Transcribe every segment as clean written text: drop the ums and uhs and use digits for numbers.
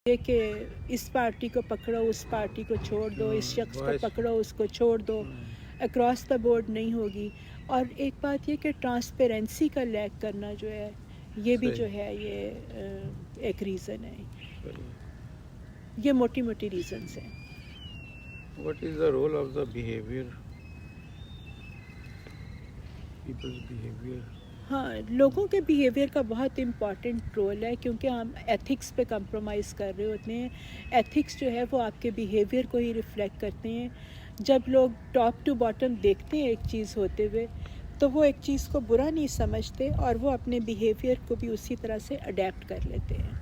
یہ کہ اس پارٹی کو پکڑو اس پارٹی کو چھوڑ دو، اس شخص کو پکڑو اس کو چھوڑ دو، اکراس دا بورڈ نہیں ہوگی. اور ایک بات یہ کہ ٹرانسپیرنسی کا لیک کرنا جو ہے یہ بھی جو ہے یہ ایک ریزن ہے. یہ موٹی موٹی ریزنس ہیں. What is the role of the behavior, people's behavior? ہاں، لوگوں کے بیہیویئر کا بہت امپورٹنٹ رول ہے، کیونکہ ہم ایتھکس پہ کمپرومائز کر رہے ہوتے ہیں. ایتھکس جو ہے وہ آپ کے بیہیویئر کو ہی ریفلیکٹ کرتے ہیں. جب لوگ ٹاپ ٹو باٹم دیکھتے ہیں ایک چیز ہوتے ہوئے تو وہ ایک چیز کو برا نہیں سمجھتے اور وہ اپنے بیہیویئر کو بھی اسی طرح سے اڈیپٹ کر لیتے ہیں.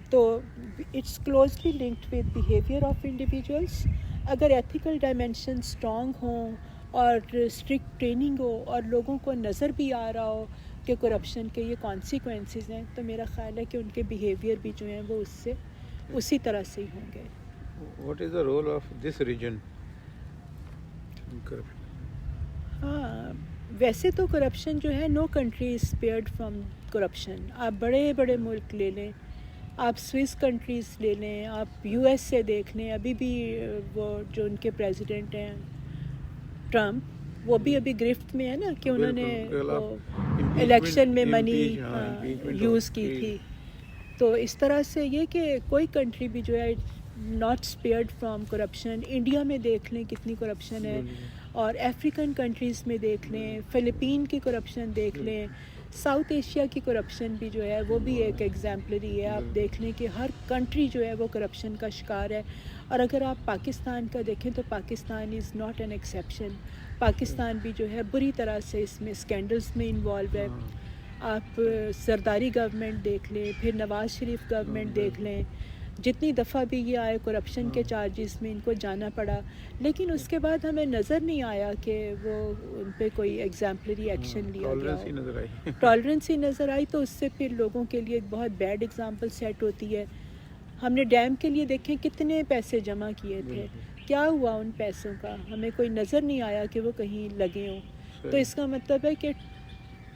تو it's closely linked with behaviour of individuals. اگر ایتھیکل ڈائمینشن اسٹرانگ ہوں اور اسٹرکٹ ٹریننگ ہو اور لوگوں کو نظر بھی آ رہا ہو کہ کرپشن کے یہ کانسیکوینسز ہیں، تو میرا خیال ہے کہ ان کے بیہیویئر بھی جو ہیں وہ اس سے اسی طرح سے ہی ہوں گے. What is the role of this region in corruption? ہاں، ویسے تو کرپشن جو ہے no country is spared from corruption. آپ بڑے بڑے ملک لے لیں، آپ سوئس کنٹریز لے لیں، آپ یو ایس سے دیکھ لیں. ابھی بھی وہ جو ان کے پریزیڈنٹ ہیں ٹرمپ، وہ بھی ابھی گرفت میں ہے نا کہ انہوں نے الیکشن میں منی یوز کی تھی. تو اس طرح سے یہ کہ کوئی کنٹری بھی جو ہے ناٹ اسپیئرڈ فرام کرپشن. انڈیا میں دیکھ لیں کتنی کرپشن ہے، اور افریقن کنٹریز میں دیکھ لیں، فلپین کی کرپشن دیکھ لیں، ساؤتھ ایشیا کی کرپشن بھی جو ہے وہ بھی ایک ایگزامپلری ہے. آپ دیکھ لیں کہ ہر کنٹری جو ہے وہ کرپشن کا شکار ہے. اور اگر آپ پاکستان کا دیکھیں تو Pakistan is not an exception. Pakistan بھی جو ہے بری طرح سے اس میں اسکینڈلز میں انوالو ہے. آپ زرداری گورنمنٹ دیکھ لیں، پھر نواز شریف گورنمنٹ دیکھ لیں، جتنی دفعہ بھی یہ آئے کرپشن کے چارجز میں ان کو جانا پڑا، لیکن اس کے بعد ہمیں نظر نہیں آیا کہ وہ ان پہ کوئی ایگزامپلری ایکشن لیا گیا ہو. ٹالرنس ہی نظر آئی تو اس سے پھر لوگوں کے لیے ایک بہت بیڈ ایگزامپل سیٹ ہوتی ہے. ہم نے ڈیم کے لیے دیکھیں کتنے پیسے جمع کیے تھے، کیا ہوا ان پیسوں کا؟ ہمیں کوئی نظر نہیں آیا کہ وہ کہیں لگے ہوں. تو اس کا مطلب ہے کہ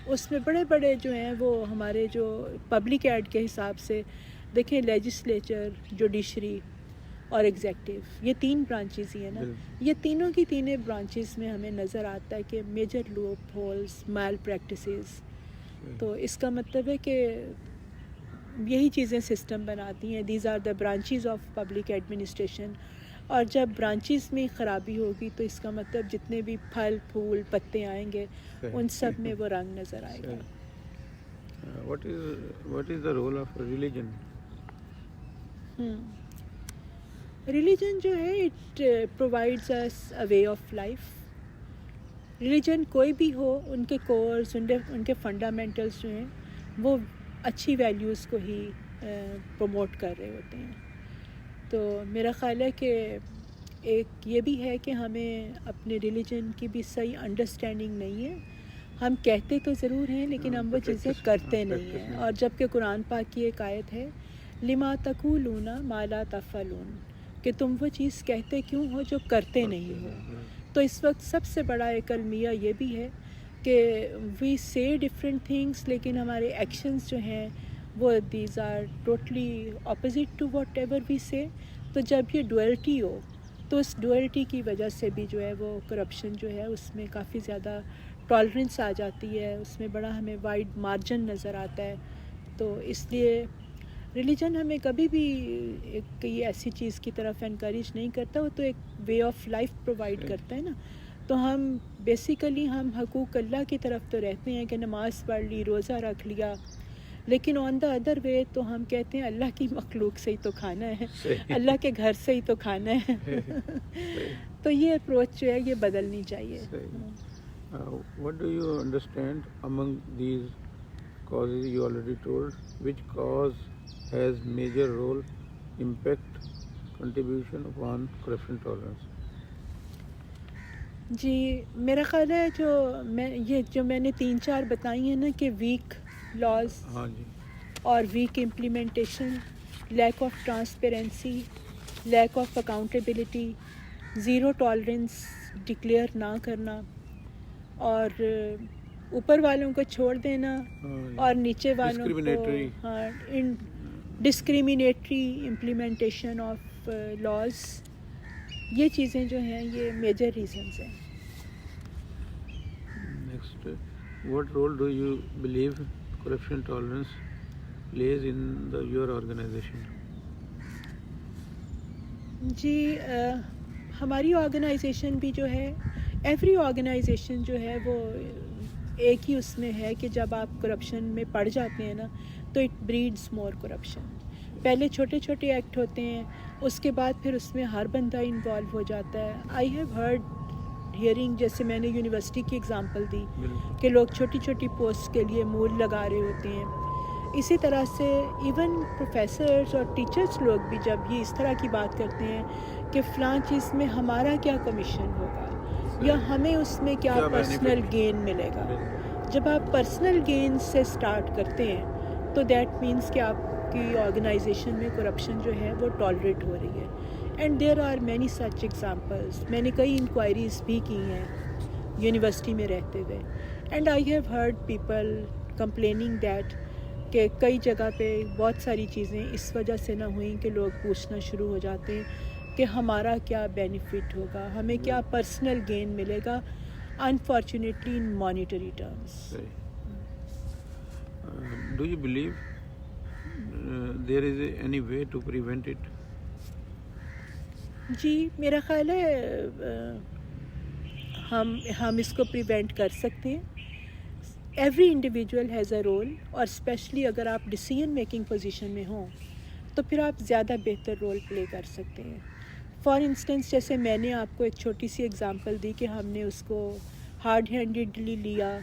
اس میں بڑے بڑے جو ہیں وہ ہمارے جو پبلک ایڈ کے حساب سے دیکھیں، لیجسلیچر، جوڈیشری اور ایگزیکٹو، یہ تین برانچز ہی ہیں نا. یہ تینوں کی تینیں برانچز میں ہمیں نظر آتا ہے کہ میجر لوپ ہولز، میل پریکٹسز. تو اس کا مطلب ہے کہ یہی چیزیں سسٹم بناتی ہیں. These are the branches of public administration. اور جب برانچز میں خرابی ہوگی تو اس کا مطلب جتنے بھی پھل پھول پتے آئیں گے ان سب میں وہ رنگ نظر آئے گا. What is the role of religion? Religion جو ہے it provides us a way of life. Religion کوئی بھی ہو، ان کے کورس، ان کے فنڈامنٹلس جو ہیں وہ اچھی ویلیوز کو ہی پروموٹ کر رہے ہوتے ہیں. تو میرا خیال ہے کہ ایک یہ بھی ہے کہ ہمیں اپنے ریلیجن کی بھی صحیح انڈرسٹینڈنگ نہیں ہے. ہم کہتے تو ضرور ہیں لیکن ہم وہ چیزیں کرتے نہیں ہیں. اور جب کہ قرآن پاک کی ایک آیت ہے، لما تقولون ما لا تفعلون، کہ تم وہ چیز کہتے کیوں ہو جو کرتے نہیں ہو. تو اس وقت سب سے بڑا ایک المیہ یہ بھی ہے کہ وی سے ڈفرینٹ تھنگس، لیکن ہمارے ایکشنز جو ہیں وہ these are totally opposite to whatever we say. تو جب یہ ڈوئلٹی ہو تو اس ڈوئلٹی کی وجہ سے بھی جو ہے وہ کرپشن جو ہے اس میں کافی زیادہ ٹالرنس آ جاتی ہے، اس میں بڑا ہمیں وائڈ مارجن نظر آتا ہے. تو اس لیے ریلیجن ہمیں کبھی بھی ایک یہ ایسی چیز کی طرف انکریج نہیں کرتا. وہ تو ایک وے آف لائف پرووائڈ کرتا ہے نا. تو ہم بیسیکلی ہم حقوق اللہ کی طرف تو رہتے ہیں کہ نماز پڑھ لی، روزہ رکھ لیا، لیکن آن دا ادر وے تو ہم کہتے ہیں اللہ کی مخلوق سے ہی تو کھانا ہے، اللہ کے گھر سے ہی تو کھانا ہے. تو یہ اپروچ جو ہے یہ بدلنی چاہیے. What do you understand among these causes you already told? Which cause has major role, impact, contribution upon corruption tolerance? جی میرا خیال ہے جو میں نے 3-4 بتائی ہیں نا کہ ویک لاز اور weak implementation, lack of transparency, lack of accountability, zero tolerance declare نہ کرنا، اور اوپر والوں کو چھوڑ دینا اور نیچے والوں کو ڈسکریمنیٹری امپلیمنٹیشن آف لاز، یہ چیزیں جو ہیں یہ میجر ریزنز ہیں. Next, what role do you believe corruption tolerance plays in your organization? جی ہماری آرگنائزیشن بھی جو ہے، ایوری آرگنائزیشن جو ہے وہ ایک ہی اس میں ہے کہ جب آپ کرپشن میں پڑ جاتے ہیں نا تو اٹ بریڈز مور کرپشن. پہلے چھوٹے چھوٹے ایکٹ ہوتے ہیں، اس کے بعد پھر اس میں ہر بندہ انوالو ہو جاتا ہے. آئی ہیو ہیئرنگ، جیسے میں نے یونیورسٹی کی ایگزامپل دی کہ لوگ چھوٹی چھوٹی پوسٹ کے لیے مول لگا رہے ہوتے ہیں. اسی طرح سے ایون پروفیسرز اور ٹیچرز لوگ بھی جب یہ اس طرح کی بات کرتے ہیں کہ فلاں چیز میں ہمارا کیا کمیشن ہوگا یا ہمیں اس میں کیا پرسنل گین ملے گا. جب آپ پرسنل گین سے سٹارٹ کرتے ہیں تو دیٹ مینس کہ آپ کی آرگنائزیشن میں کرپشن جو ہے وہ ٹالریٹ ہو رہی ہے. And there are many such examples. میں نے کئی انکوائریز بھی کی ہیں یونیورسٹی میں رہتے ہوئے، and I have heard people complaining that کہ کئی جگہ پہ بہت ساری چیزیں اس وجہ سے نہ ہوئیں کہ لوگ پوچھنا شروع ہو جاتے ہیں کہ ہمارا کیا بینیفٹ ہوگا، ہمیں کیا پرسنل گین ملے گا، unfortunately in monetary terms. Do you believe there is any way to prevent it? جی میرا خیال ہے ہم اس کو پریونٹ کر سکتے ہیں. Every individual has a role, اور اسپیشلی اگر آپ ڈیسیژن میکنگ پوزیشن میں ہوں تو پھر آپ زیادہ بہتر رول پلے کر سکتے ہیں. فار انسٹنس جیسے میں نے آپ کو ایک چھوٹی سی ایگزامپل دی کہ ہم نے اس کو ہارڈ ہینڈیڈلی لیا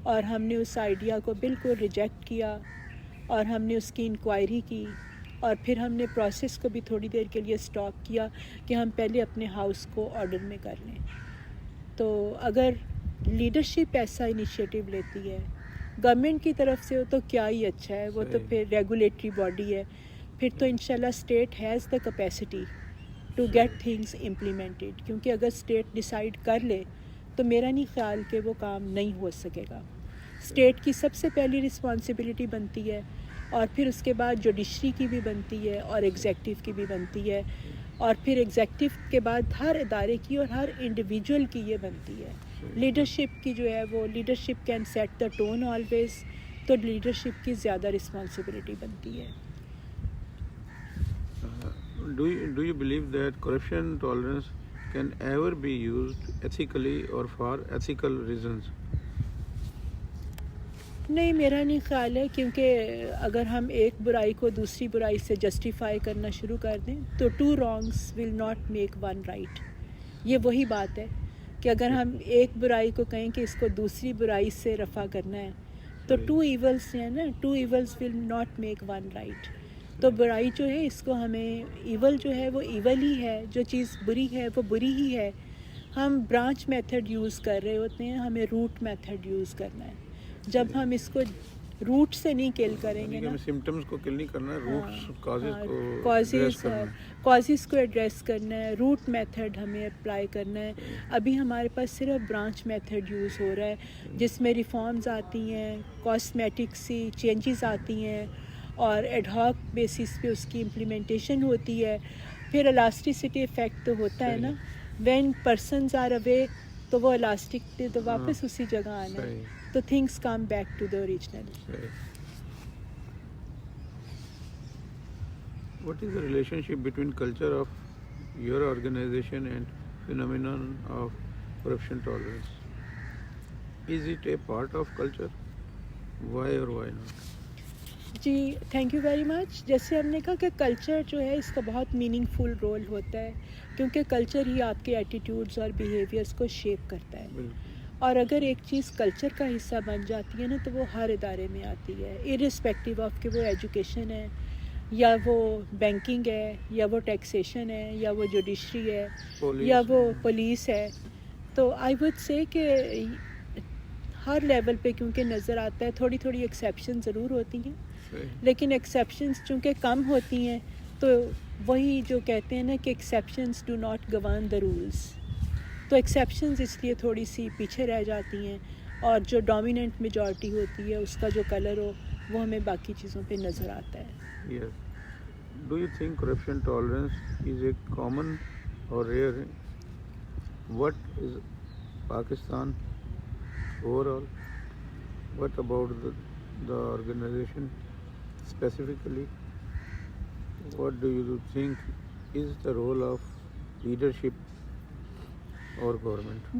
اور ہم نے اس آئیڈیا کو بالکل ریجیکٹ کیا اور ہم نے اس کی انکوائری کی، اور پھر ہم نے پروسیس کو بھی تھوڑی دیر کے لیے اسٹاپ کیا کہ ہم پہلے اپنے ہاؤس کو آرڈر میں کر لیں. تو اگر لیڈرشپ ایسا انیشیٹو لیتی ہے گورنمنٹ کی طرف سے ہو تو کیا ہی اچھا ہے. وہ تو پھر ریگولیٹری باڈی ہے، پھر تو انشاءاللہ state has the capacity to get things implemented. کیونکہ اگر اسٹیٹ ڈیسائیڈ کر لے تو میرا نہیں خیال کہ وہ کام نہیں ہو سکے گا. اسٹیٹ کی سب سے پہلی رسپانسبلٹی بنتی ہے، اور پھر اس کے بعد جوڈیشری کی بھی بنتی ہے اور ایگزیکٹو کی بھی بنتی ہے، اور پھر ایگزیکٹو کے بعد ہر ادارے کی اور ہر انڈیویجول کی یہ بنتی ہے. لیڈرشپ کی جو ہے وہ leadership can set the tone always, تو لیڈرشپ کی زیادہ رسپانسبلٹی بنتی ہے. Do you believe that corruption tolerance can ever be used ethically or for ethical reasons? نہیں، میرا نہیں خیال ہے، کیونکہ اگر ہم ایک برائی کو دوسری برائی سے جسٹیفائی کرنا شروع کر دیں تو two wrongs will not make one right. یہ وہی بات ہے کہ اگر ہم ایک برائی کو کہیں کہ اس کو دوسری برائی سے رفع کرنا ہے تو ٹو ایولس ہیں نا، two evils will not make one right. تو برائی جو ہے اس کو ہمیں، ایول جو ہے وہ ایول ہی ہے، جو چیز بری ہے وہ بری ہی ہے. ہم برانچ میتھڈ یوز کر رہے ہوتے ہیں، ہمیں روٹ میتھڈ یوز کرنا ہے. جب ہم اس کو روٹ سے نہیں کل کریں گے نا، سمپٹمز کو کل نہیں کرنا ہے، روٹس کازز کو ایڈریس کرنا ہے، روٹ میتھڈ ہمیں اپلائی کرنا ہے. ابھی ہمارے پاس صرف برانچ میتھڈ یوز ہو رہا ہے جس میں ریفارمز آتی ہیں، کاسمیٹک سی چینجز آتی ہیں اور ایڈ ہاک بیسس پہ اس کی امپلیمنٹیشن ہوتی ہے. پھر الاسٹیسٹی افیکٹ تو ہوتا ہے نا، وین پرسنز آر اوے تو وہ الاسٹک تو واپس اسی جگہ آنا ہے، تو things come back to the original. What is the relationship between culture of your organization and phenomenon of corruption tolerance? Is it a part of culture? Why or why not? جی thank you very much. جیسے ہم نے کہا کہ culture جو ہے اس کا بہت میننگ فل رول ہوتا ہے، کیونکہ کلچر ہی آپ کے ایٹیٹیوڈز اور بیہیویئرس کو شیپ کرتا ہے. اور اگر ایک چیز کلچر کا حصہ بن جاتی ہے نا تو وہ ہر ادارے میں آتی ہے، ارسپیکٹیو آف کہ وہ ایجوکیشن ہے یا وہ بینکنگ ہے یا وہ ٹیکسیشن ہے یا وہ جوڈیشری ہے یا وہ پولیس ہے. تو آئی وڈ سے کہ ہر لیول پہ کیونکہ نظر آتا ہے، تھوڑی تھوڑی ایکسیپشن ضرور ہوتی ہیں، لیکن ایکسیپشنز چونکہ کم ہوتی ہیں تو وہی جو کہتے ہیں نا کہ exceptions do not govern the rules. تو ایکسیپشنز اس لیے تھوڑی سی پیچھے رہ جاتی ہیں، اور جو ڈومیننٹ میجورٹی ہوتی ہے اس کا جو کلر ہو وہ ہمیں باقی چیزوں پہ نظر آتا ہے. Yes. Do you think corruption tolerance is a common or rare? What is Pakistan overall? What about the organization specifically? What do you think is the role of leadership or government?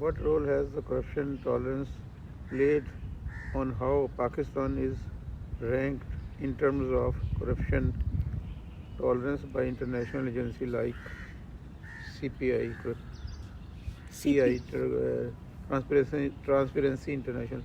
What role has the corruption tolerance played on how Pakistan is ranked in terms of corruption tolerance by international agencies like CPI, Transparency International?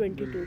22,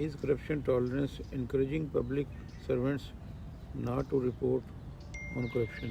Is corruption tolerance encouraging public servants not to report on corruption?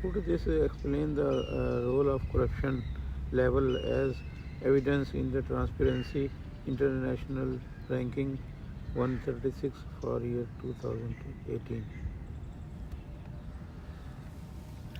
Could this explain the role of corruption level as evidence in the Transparency International ranking 136 for year 2018?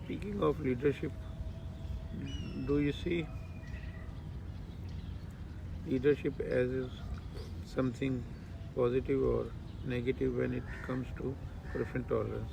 Speaking of leadership, do you see leadership as something positive or negative when it comes to corruption tolerance?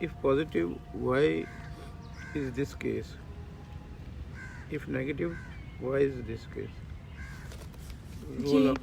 If positive, why is this case? If negative, why is this case? Role of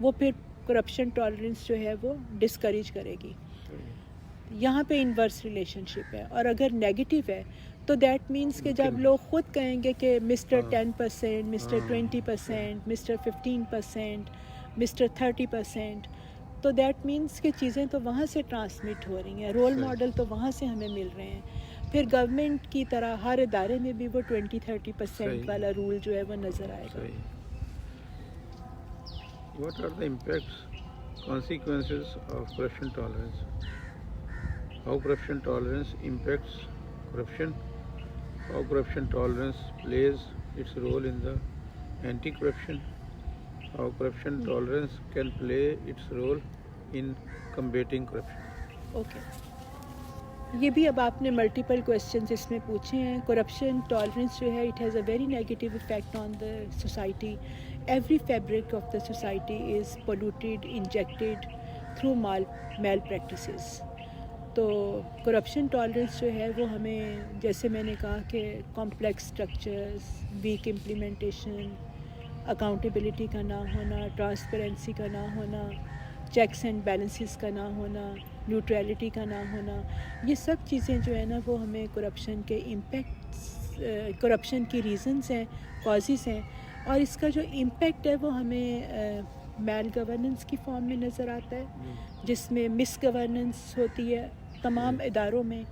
وہ پھر corruption tolerance جو ہے وہ discourage کرے گی. یہاں پہ inverse relation شپ ہے. اور اگر نیگیٹو ہے تو دیٹ مینس کہ جب لوگ خود کہیں گے کہ مسٹر 10%, مسٹر 20%, مسٹر 15%, مسٹر 30%, تو دیٹ مینس کہ چیزیں تو وہاں سے ٹرانسمٹ ہو رہی ہیں, رول ماڈل تو وہاں سے ہمیں مل رہے ہیں. پھر گورنمنٹ کی طرح ہر ادارے میں بھی وہ 20-30% والا رول جو ہے وہ نظر آئے گا. What are the impacts, consequences of corruption tolerance? How corruption tolerance impacts corruption? How corruption tolerance plays its role in the anti-corruption? How corruption tolerance can play its role in combating corruption? Okay, یہ بھی اب آپ نے multiple questions اس میں پوچھے ہیں. Corruption tolerance جو ہے it has a very negative effect on the society. Every fabric of the society is polluted, injected through malpractices. تو کرپشن ٹالرنس جو ہے وہ ہمیں, جیسے میں نے کہا کہ complex structures, weak implementation, accountability کا نہ ہونا, ٹرانسپیرنسی کا نہ ہونا, چیکس اینڈ بیلنسز کا نہ ہونا, نیوٹرلٹی کا نہ ہونا, یہ سب چیزیں جو ہے نا وہ ہمیں کرپشن کے امپیکٹس, کرپشن کی ریزنز ہیں, کازز ہیں. اور اس کا جو امپیکٹ ہے وہ ہمیں میل گورننس کی فارم میں نظر آتا ہے, جس میں مس گورننس ہوتی ہے تمام اداروں میں,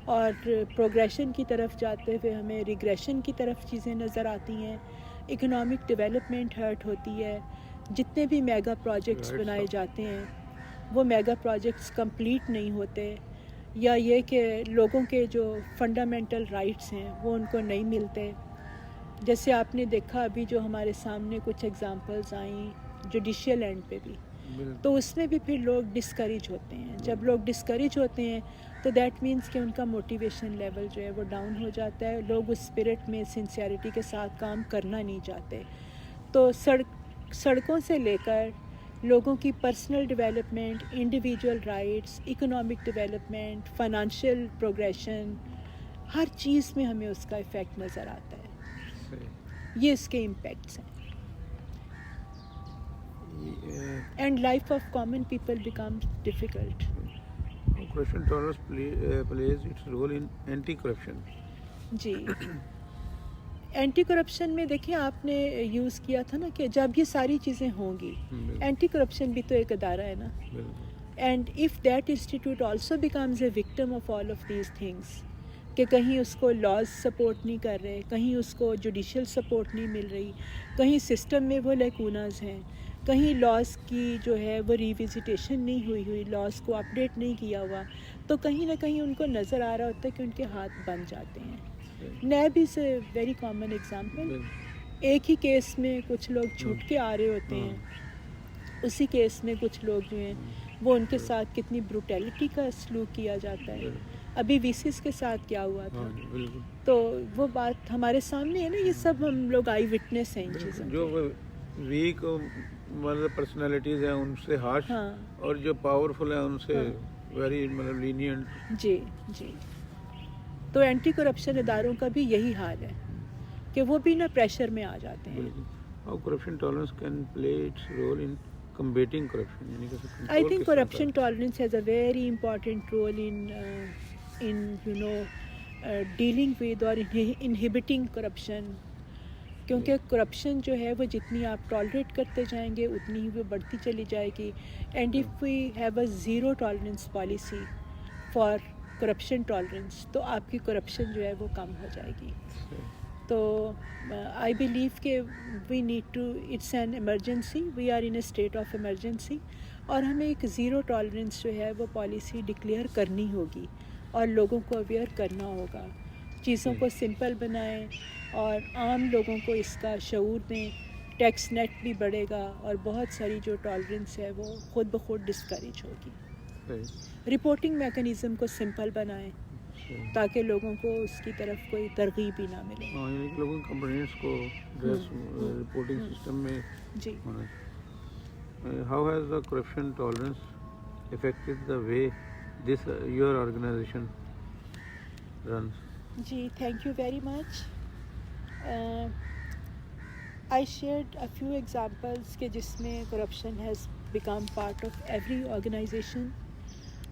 اور پروگریشن کی طرف جاتے ہوئے ہمیں ریگریشن کی طرف چیزیں نظر آتی ہیں. اکنامک ڈیولپمنٹ ہرٹ ہوتی ہے. جتنے بھی میگا پروجیکٹس بنائے جاتے ہیں وہ میگا پروجیکٹس کمپلیٹ نہیں ہوتے, یا یہ کہ لوگوں کے جو فنڈامنٹل رائٹس ہیں وہ ان کو نہیں ملتے. جیسے آپ نے دیکھا ابھی جو ہمارے سامنے کچھ ایگزامپلز آئیں جوڈیشیل اینڈ پہ بھی, تو اس میں بھی پھر لوگ ڈسکریج ہوتے ہیں. جب لوگ ڈسکریج ہوتے ہیں تو دیٹ مینس کہ ان کا موٹیویشن لیول جو ہے وہ ڈاؤن ہو جاتا ہے. لوگ اس اسپرٹ میں سنسیئرٹی کے ساتھ کام کرنا نہیں چاہتے. تو سڑکوں سے لے کر لوگوں کی personal development, individual rights, economic development, financial progression, ہر چیز میں ہمیں اس کا ایفیکٹ نظر آتا ہے. یہ اس کے امپیکٹس ہیں. And life of common people becomes difficult. Corruption tolerance plays its role in anti-corruption. جی, اینٹی کرپشن میں دیکھیں آپ نے یوز کیا تھا نا کہ جب یہ ساری چیزیں ہوں گی, اینٹی کرپشن بھی تو ایک ادارہ ہے نا. And if that institute also becomes a victim of all of these things, کہ کہیں اس کو لاز سپورٹ نہیں کر رہے, کہیں اس کو جوڈیشل سپورٹ نہیں مل رہی, کہیں سسٹم میں وہ لیکوناز ہیں, کہیں لاز کی جو ہے وہ ریویزیٹیشن نہیں ہوئی, لاز کو اپڈیٹ نہیں کیا ہوا, تو کہیں نہ کہیں ان کو نظر آ رہا ہوتا ہے کہ ان کے ہاتھ بن جاتے ہیں. NAB is a very common example. ایک ہی کیس میں کچھ لوگ چھوٹ کے آ رہے ہوتے ہیں, اسی کیس میں کچھ لوگ جو ہیں وہ ان کے ساتھ کتنی بروٹیلٹی کا سلوک کیا جاتا ہے. ابھی ویسیز کے ساتھ کیا ہوا تھا, تو وہ بات ہمارے سامنے ہے نا. یہ سب ہم لوگ آئی وٹنس ہیں ان چیزوں. جو ویک مطلب پرسنالٹیز ہیں ان سے ہارش, اور جو پاورفل ہیں ان سے ویری مطلب لینینٹ. جی جی. تو اینٹی کرپشن اداروں کا بھی یہی حال ہے کہ وہ بھی نا پریشر میں آ جاتے ہیں. How corruption tolerance can play its role in combating corruption? I think corruption tolerance has a very important role in dealing with or inhibiting corruption. کیونکہ کرپشن جو ہے وہ جتنی آپ ٹالریٹ کرتے جائیں گے اتنی ہی وہ بڑھتی چلی جائے گی. And if we have a zero tolerance policy for corruption tolerance, تو آپ کی کرپشن جو ہے وہ کم ہو جائے گی. تو آئی بلیو کہ we need to, it's an emergency, we are in a state of emergency, اور ہمیں ایک زیرو ٹالرنس جو ہے وہ پالیسی ڈکلیئر کرنی ہوگی اور لوگوں کو اویئر کرنا ہوگا. چیزوں کو سمپل بنائیں اور عام لوگوں کو اس کا شعور دیں. ٹیکس نیٹ بھی بڑھے گا اور بہت ساری جو ٹالرنس ہے وہ خود بخود ڈسکریج ہوگی. رپورٹنگ میکنزم کو سمپل بنائیں تاکہ لوگوں کو اس کی طرف کوئی ترغیب ہی نہ ملے. یعنی کہ لوگوں کمپلینٹس کو رپورٹنگ سسٹم میں. جی. How has the corruption tolerance affected the way this your organization runs? جی, thank you very much. I shared a few examples کہ جس میں corruption has become part of every organization.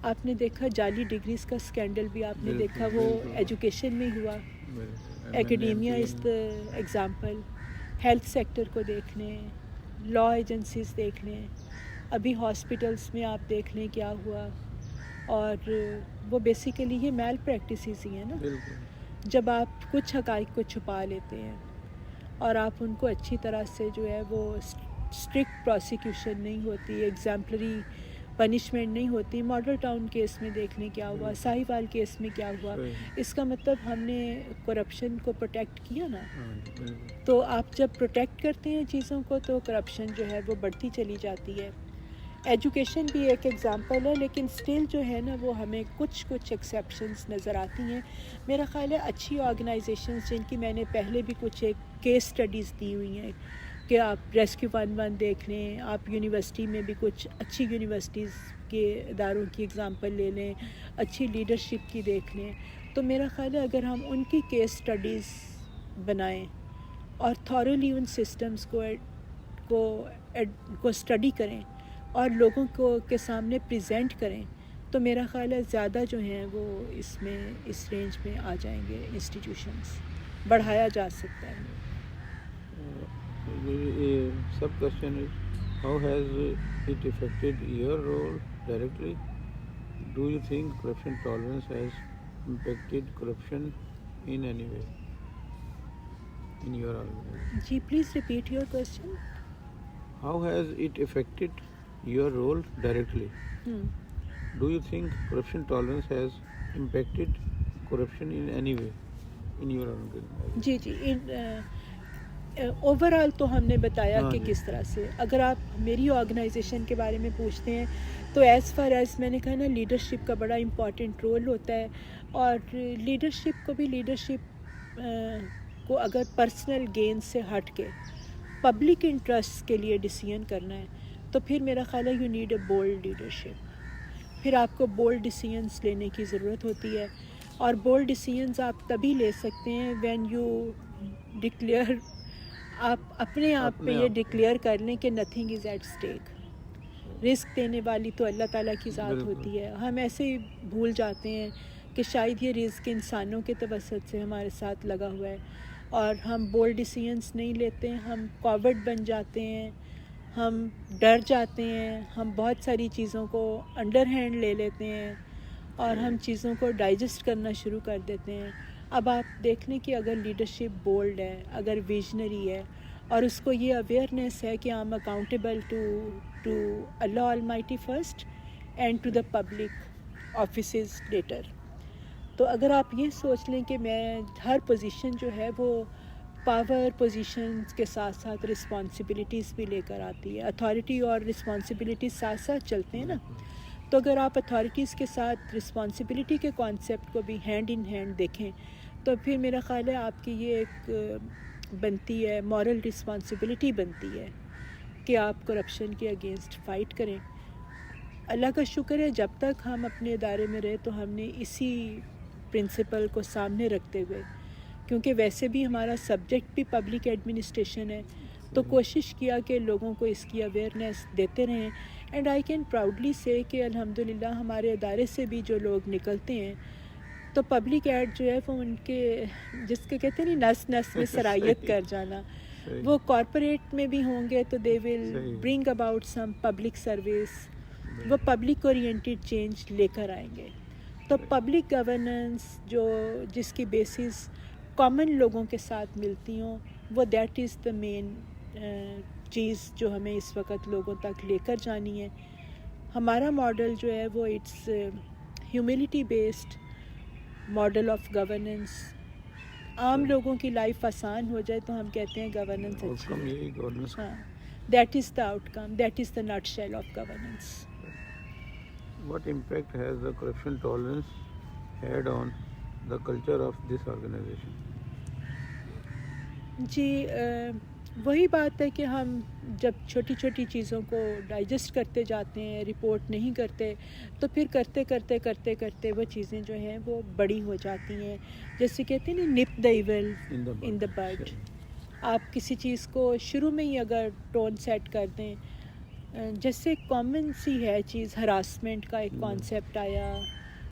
آپ نے دیکھا جعلی ڈگریز کا اسکینڈل بھی آپ نے دیکھا، وہ ایجوکیشن میں ہوا. ایکیڈیمیا از دا ایگزامپل. ہیلتھ سیکٹر کو دیکھ لیں، لا ایجنسیز دیکھ لیں، ابھی ہاسپٹلس میں آپ دیکھ لیں کیا ہوا. اور وہ بیسیکلی یہ میل پریکٹسز ہی ہیں نا. جب آپ کچھ حقائق کو چھپا لیتے ہیں اور آپ ان کو اچھی طرح سے جو ہے وہ اسٹرکٹ پروسیکیوشن نہیں ہوتی، ایگزامپلری پنشمنٹ نہیں ہوتی. ماڈل ٹاؤن کیس میں دیکھ لیں کیا ہوا، ساہیوال کیس میں کیا ہوا. اس کا مطلب ہم نے کرپشن کو پروٹیکٹ کیا نا. تو آپ جب پروٹیکٹ کرتے ہیں چیزوں کو تو کرپشن جو ہے وہ بڑھتی چلی جاتی ہے. ایجوکیشن بھی ایک ایگزامپل ہے، لیکن اسٹل جو ہے نا وہ ہمیں کچھ ایکسیپشنز نظر آتی ہیں. میرا خیال ہے اچھی آرگنائزیشنز جن کی میں نے پہلے بھی کچھ ایک کیس اسٹڈیز دی ہوئی ہیں کہ آپ ریسکیو 11 دیکھ لیں، آپ یونیورسٹی میں بھی کچھ اچھی یونیورسٹیز کے اداروں کی اگزامپل لے لیں، اچھی لیڈرشپ کی دیکھ لیں. تو میرا خیال ہے اگر ہم ان کی کیس اسٹڈیز بنائیں اور تھورولی ان سسٹمز کو اسٹڈی کریں اور لوگوں کے سامنے پریزنٹ کریں تو میرا خیال ہے زیادہ جو ہیں وہ اس رینج میں آ جائیں گے. انسٹیٹیوشنز بڑھایا جا سکتا ہے. Sub question is, how has it affected your role directly? Do you think corruption tolerance has impacted corruption in any way in your organization? جی please repeat your question. How has it affected your role directly? Do you think corruption tolerance has impacted corruption in any way in your organization? جی overall تو ہم نے بتایا کہ کس طرح سے. اگر آپ میری آرگنائزیشن کے بارے میں پوچھتے ہیں تو ایز فار ایز میں نے کہا نا لیڈرشپ کا بڑا امپورٹنٹ رول ہوتا ہے. اور لیڈرشپ کو اگر پرسنل گین سے ہٹ کے پبلک انٹرسٹ کے لیے ڈیسیژن کرنا ہے تو پھر میرا خیال ہے you need a bold leadership. پھر آپ کو بولڈ ڈیسیژنس لینے کی ضرورت ہوتی ہے. اور بولڈ ڈیسیژنس آپ تبھی لے سکتے ہیں وین یو ڈکلیئر، آپ اپنے آپ پہ یہ ڈکلیئر کر لیں کہ nothing is at stake. Risk دینے والی تو اللہ تعالیٰ کی ذات ہوتی ہے. ہم ایسے ہی بھول جاتے ہیں کہ شاید یہ رزق انسانوں کے توسط سے ہمارے ساتھ لگا ہوا ہے اور ہم بولڈ ڈیسیژنس نہیں لیتے. ہم کاورڈ بن جاتے ہیں، ہم ڈر جاتے ہیں، ہم بہت ساری چیزوں کو انڈر ہینڈ لے لیتے ہیں اور ہم چیزوں کو ڈائجسٹ کرنا شروع کر دیتے ہیں. اب آپ دیکھ لیں کہ اگر لیڈرشپ بولڈ ہے، اگر ویژنری ہے اور اس کو یہ اویئرنیس ہے کہ I am accountable to Allah almighty first and to the public offices later. تو اگر آپ یہ سوچ لیں کہ میں ہر پوزیشن جو ہے وہ پاور پوزیشنز کے ساتھ ساتھ رسپانسبلٹیز بھی لے کر آتی ہے. اتھارٹی اور رسپانسبلٹیز ساتھ ساتھ چلتے ہیں نا. تو اگر آپ اتھارٹیز کے ساتھ رسپانسبلٹی کے کانسیپٹ کو بھی ہینڈ ان ہینڈ دیکھیں تو پھر میرا خیال ہے آپ کی یہ ایک بنتی ہے مورل رسپانسبلٹی بنتی ہے کہ آپ کرپشن کے اگینسٹ فائٹ کریں. اللہ کا شکر ہے جب تک ہم اپنے ادارے میں رہے تو ہم نے اسی پرنسپل کو سامنے رکھتے ہوئے، کیونکہ ویسے بھی ہمارا سبجیکٹ بھی پبلک ایڈمنسٹریشن ہے، تو کوشش کیا کہ لوگوں کو اس کی اویئرنیس دیتے رہیں. اینڈ آئی کین پراؤڈلی سے کہ الحمدللہ ہمارے ادارے سے بھی جو لوگ نکلتے ہیں تو پبلک ایڈ جو ہے وہ ان کے جس کے کہتے ہیں نس نس میں سرایت کر جانا، وہ کارپوریٹ میں بھی ہوں گے تو they will bring about some public service, وہ پبلک اورینٹیڈ چینج لے کر آئیں گے. تو پبلک گورننس جس کی بیسس کامن لوگوں کے ساتھ ملتی ہوں وہ دیٹ از دا مین چیز جو ہمیں اس وقت لوگوں تک لے کر جانی ہے. ہمارا ماڈل جو ہے وہ it's humility based model of governance. عام لوگوں کی لائف آسان ہو جائے تو ہم کہتے ہیں گورننس اچھی ہے. ہاں، دیٹ از دا آؤٹ کم، that is the nutshell of governance. What impact has the corruption tolerance had on the culture of this organization? جی وہی بات ہے کہ ہم جب چھوٹی چھوٹی چیزوں کو ڈائجسٹ کرتے جاتے ہیں، رپورٹ نہیں کرتے تو پھر کرتے کرتے کرتے کرتے وہ چیزیں جو ہیں وہ بڑی ہو جاتی ہیں. جیسے کہتے ہیں نا نپ دا ایول ان دا بڈ. آپ کسی چیز کو شروع میں ہی اگر ٹون سیٹ کر دیں، جیسے کامن سی ہے چیز، ہراسمنٹ کا ایک کانسیپٹ آیا،